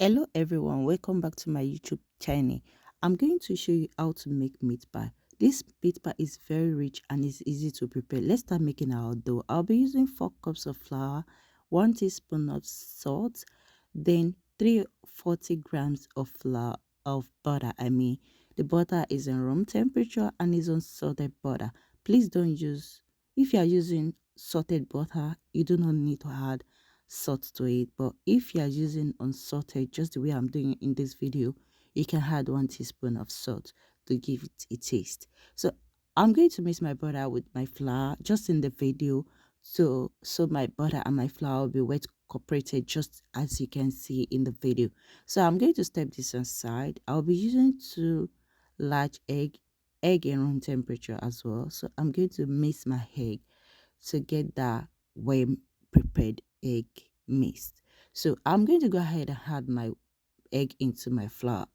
Hello everyone, welcome back to my YouTube channel. I'm going to show you how to make meat pie. This meat pie is very rich and is easy to prepare. Let's start making our dough. I'll be using 4 cups of flour, 1 teaspoon of salt, then 340 grams of flour of butter. The butter is in room temperature and is unsalted butter. Please don't use, if you are using salted butter, you do not need to add salt to it, but if you are using unsalted just the way I'm doing in this video, you can add 1 teaspoon of salt to give it a taste. So I'm going to mix my butter with my flour just in the video, so my butter and my flour will be wet cooperated just as you can see in the video. So I'm going to step this aside. I'll be using 2 large egg in room temperature as well. So I'm going to mix my egg to get that well prepared egg mixed. So I'm going to go ahead and add my egg into my flour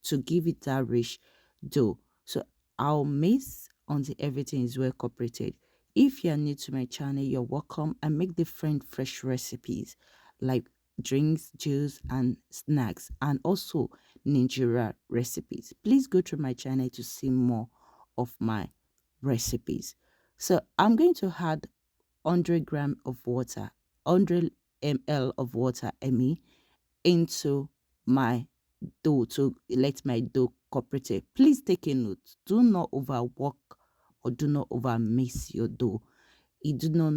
to give it that rich dough. So I'll mix until everything is well cooperated. If you're new to my channel, you're welcome. I make different fresh recipes like drinks, juice, and snacks, and also Nigerian recipes. Please go to my channel to see more of my recipes. So I'm going to add 100 gram of water, 100 ml of water, into my dough to let my dough cooperate. Please take a note. Do not overwork or do not over mix your dough. It do not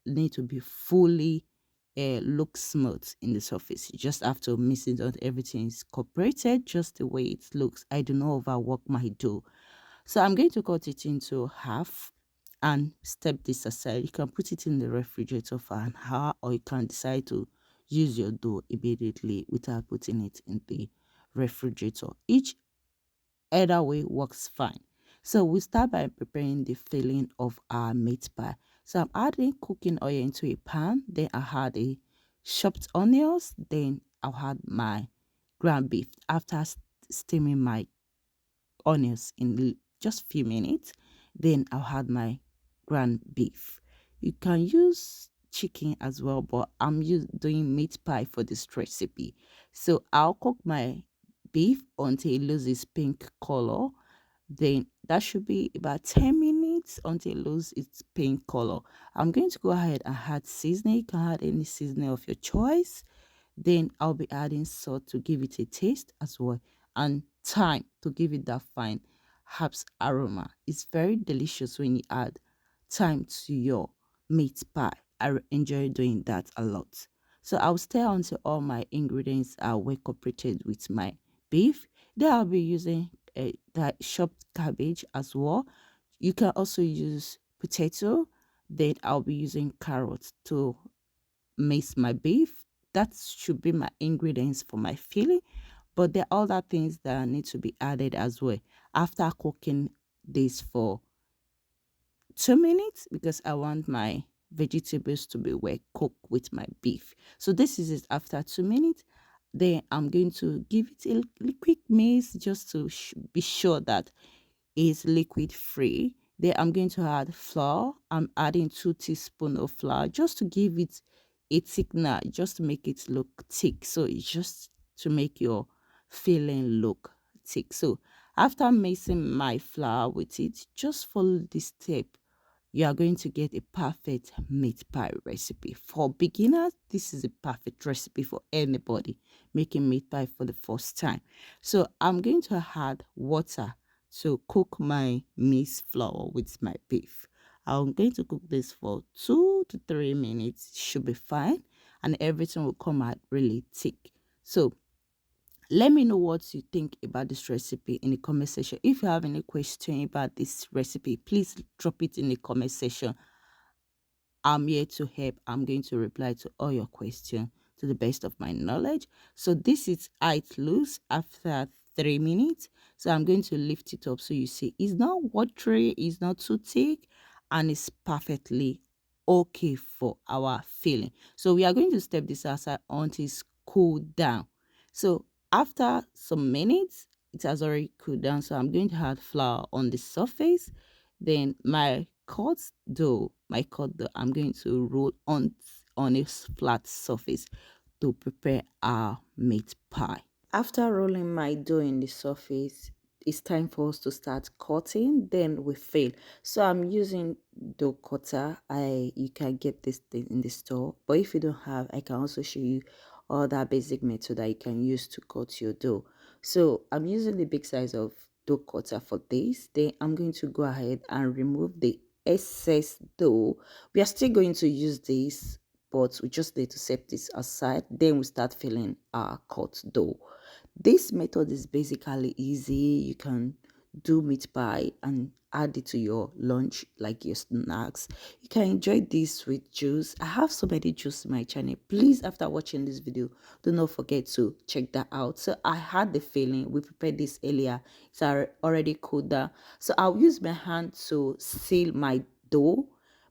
need to be fully look smooth in the surface. You just have to mix it until everything is cooperated just the way it looks. I do not overwork my dough. So I'm going to cut it into half and step this aside. You can put it in the refrigerator for an hour, or you can decide to use your dough immediately without putting it in the refrigerator. Each either way works fine. So we start by preparing the filling of our meat pie. So I'm adding cooking oil into a pan, then I add a chopped onions, then I'll add my ground beef after steaming my onions in just few minutes. Then I'll add my ground beef. You can use chicken as well, but I'm doing meat pie for this recipe. So I'll cook my beef until it loses pink color. Then that should be about 10 minutes until it loses its pink color. I'm going to go ahead and add seasoning. You can add any seasoning of your choice. Then I'll be adding salt to give it a taste as well, and thyme to give it that fine herbs aroma. It's very delicious when you add thyme to your meat pie. Enjoy doing that a lot. So I'll stir until all my ingredients are well cooperated with my beef. Then I'll be using that chopped cabbage as well. You can also use potato. Then I'll be using carrots to mix my beef. That should be my ingredients for my filling, but there are other things that need to be added as well after cooking this for 2 minutes, because I want my vegetables to be well cooked with my beef. So this is it after 2 minutes. Then I'm going to give it a quick mix just to be sure that it's liquid free. Then I'm going to add flour. I'm adding 2 teaspoons of flour just to give it a thickener, just to make it look thick. So it's just to make your filling look thick. So after mixing my flour with it, just follow this step. You are going to get a perfect meat pie recipe. For beginners, this is a perfect recipe for anybody making meat pie for the first time. So I'm going to add water to cook my mixed flour with my beef. I'm going to cook this for 2 to 3 minutes. Should be fine, and everything will come out really thick. So let me know what you think about this recipe in the comment section. If you have any question about this recipe, please drop it in the comment section. I'm here to help. I'm going to reply to all your questions to the best of my knowledge. So this is how it looks after 3 minutes. So I'm going to lift it up so you see it's not watery, it's not too thick, and it's perfectly okay for our filling. So we are going to step this aside until it's cooled down. So after some minutes, it has already cooled down. So I'm going to add flour on the surface. Then my cut dough, I'm going to roll on a flat surface to prepare our meat pie. After rolling my dough in the surface, it's time for us to start cutting. Then we fill. So I'm using dough cutter. You can get this thing in the store, but if you don't have, I can also show you other basic method that you can use to cut your dough. So I'm using the big size of dough cutter for this. Then I'm going to go ahead and remove the excess dough. We are still going to use this, but we just need to set this aside. Then we start filling our cut dough. This method is basically easy. You can do meat pie and add it to your lunch, like your snacks. You can enjoy this with juice. I have so many juice in my channel. Please, after watching this video, do not forget to check that out. So I had the feeling we prepared this earlier. It's already cooled down. So I'll use my hand to seal my dough,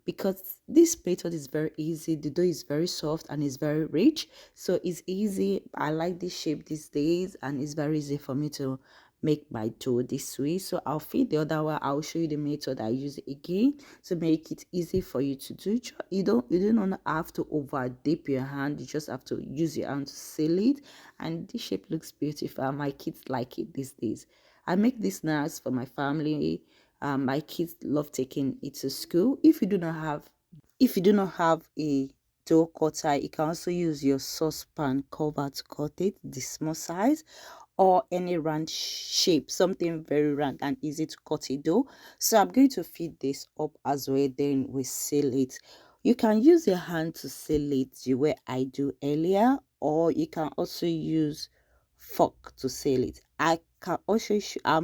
because this method is very easy. The dough is very soft and it's very rich, so it's easy. I like this shape these days, and it's very easy for me to make my dough this way. So I'll feed the other one. I'll show you the method I use again to make it easy for you to do. You don't have to over dip your hand. You just have to use your hand to seal it, and this shape looks beautiful. My kids like it these days. I make these snacks for my family. My kids love taking it to school. If you do not have a dough cutter, you can also use your saucepan cover to cut it the small size, or any round shape, something very round and easy to cut a dough. So I'm going to feed this up as well, then we seal it. You can use your hand to seal it the way I do earlier, or you can also use fork to seal it. I'm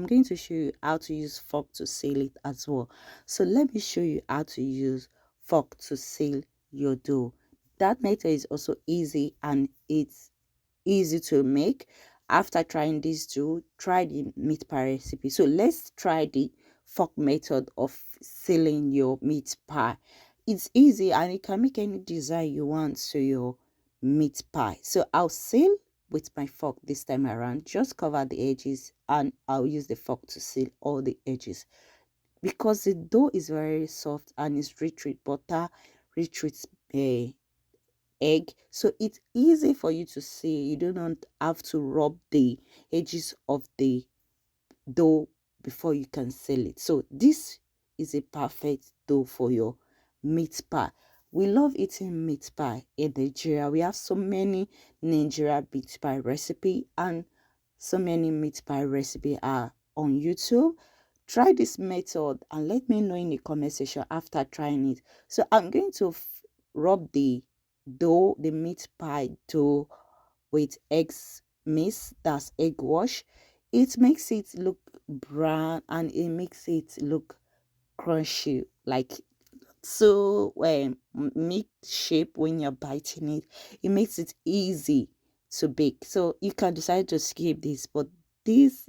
going to show you how to use fork to seal it as well. So let me show you how to use fork to seal your dough. That method is also easy and it's easy to make. After trying this dough, try the meat pie recipe. So let's try the fork method of sealing your meat pie. It's easy and you can make any design you want to your meat pie. So I'll seal with my fork this time around. Just cover the edges and I'll use the fork to seal all the edges, because the dough is very soft and it's rich with butter, rich with egg, so it's easy for you to see. You do not have to rub the edges of the dough before you can sell it. So this is a perfect dough for your meat pie. We love eating meat pie in Nigeria. We have so many Nigeria meat pie recipe, and so many meat pie recipe are on YouTube. Try this method and let me know in the comment section after trying it. So I'm going to rub the dough, the meat pie dough, with eggs mix, that's egg wash. It makes it look brown and it makes it look crunchy, like so meat shape when you're biting it. It makes it easy to bake. So you can decide to skip this, but this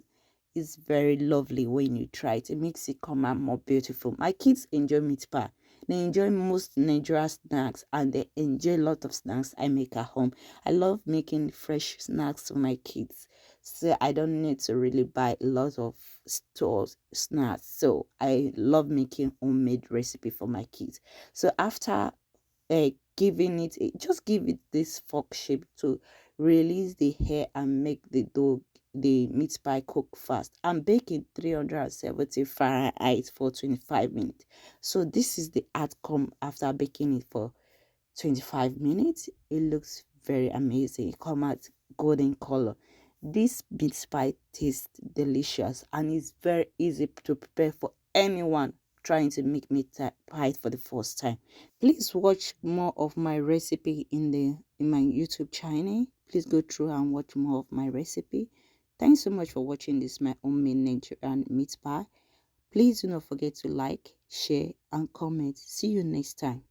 is very lovely when you try it. It makes it come out more beautiful. My kids enjoy meat pie. They enjoy most Nigerian snacks and they enjoy a lot of snacks I make at home. I love making fresh snacks for my kids. So I don't need to really buy a lot of stores snacks. So I love making homemade recipe for my kids. So after giving it just give it this fork shape to release the hair and make the meat pie cook fast, and bake in 370 Fahrenheit for 25 minutes. So this is the outcome after baking it for 25 minutes. It looks very amazing. It come out golden color. This meat pie tastes delicious and it's very easy to prepare for anyone trying to make meat pie for the first time. Please watch more of my recipe in my YouTube channel. Please go through and watch more of my recipe. Thanks so much for watching this my homemade Nigerian meat pie. Please do not forget to like, share and comment. See you next time.